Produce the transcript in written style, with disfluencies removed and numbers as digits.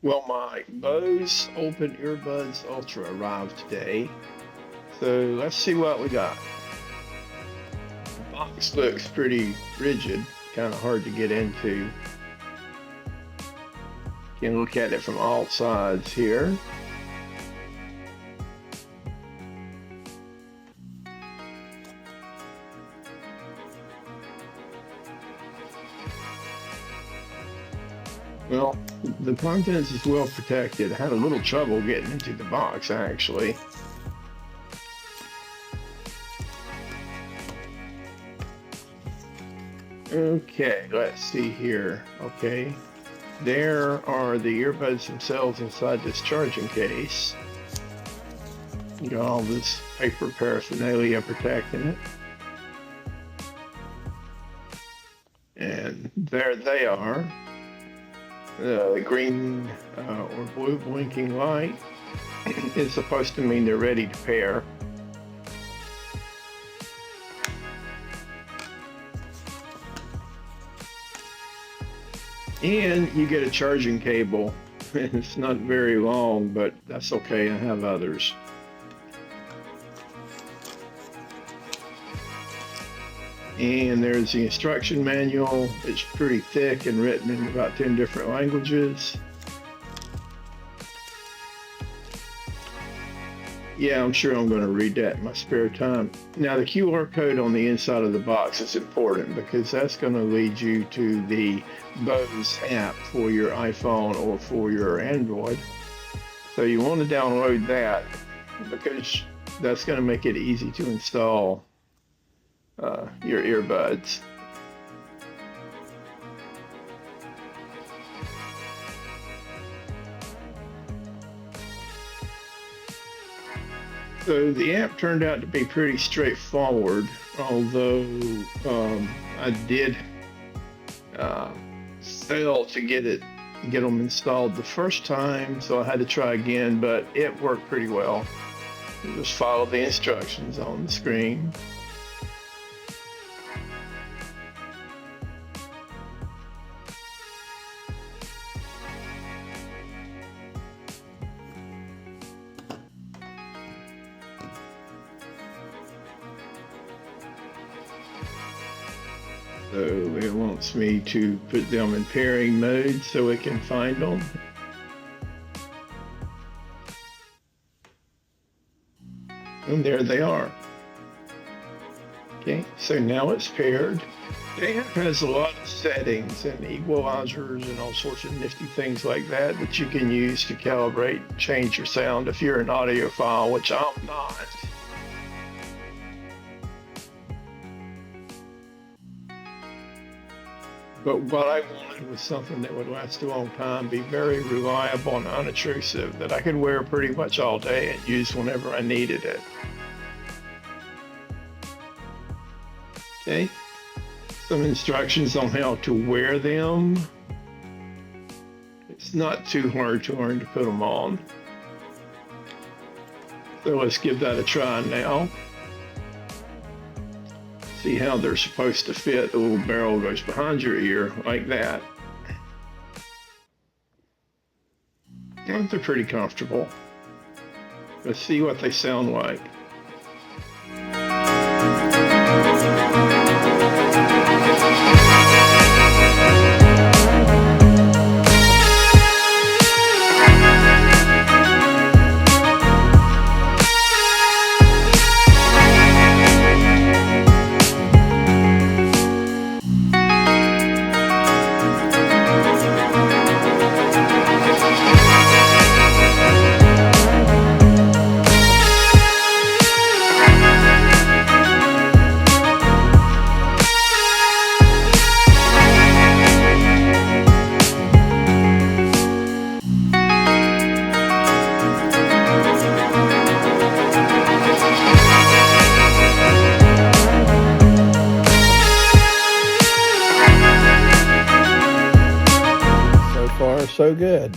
Well, my Bose Open Earbuds Ultra arrived today, so let's see what we got. The box looks pretty rigid, kind of hard to get into. You can look at it from all sides here. Well, the contents is well protected. I had a little trouble getting into the box, actually. Okay, let's see here. Okay, there are the earbuds themselves inside this charging case. You got all this paper paraphernalia protecting it. And there they are. The green or blue blinking light is supposed to mean they're ready to pair. And you get a charging cable. It's not very long, but that's okay. I have others. And there's the instruction manual. It's pretty thick and written in about 10 different languages. Yeah, I'm sure I'm going to read that in my spare time. Now, the QR code on the inside of the box is important because that's going to lead you to the Bose app for your iPhone or for your Android. So you want to download that because that's going to make it easy to install your earbuds. So the app turned out to be pretty straightforward, although I did fail to get them installed the first time, so I had to try again, but it worked pretty well. You just follow the instructions on the screen. So it wants me to put them in pairing mode so it can find them. And there they are. Okay, so now it's paired. The app has a lot of settings and equalizers and all sorts of nifty things like that that you can use to calibrate, change your sound if you're an audiophile, which I'm not. But what I wanted was something that would last a long time, be very reliable and unobtrusive, that I could wear pretty much all day and use whenever I needed it. Okay, some instructions on how to wear them. It's not too hard to learn to put them on. So let's give that a try now. See how they're supposed to fit. The little barrel goes behind your ear like that. And they're pretty comfortable. Let's see what they sound like. So far, so good.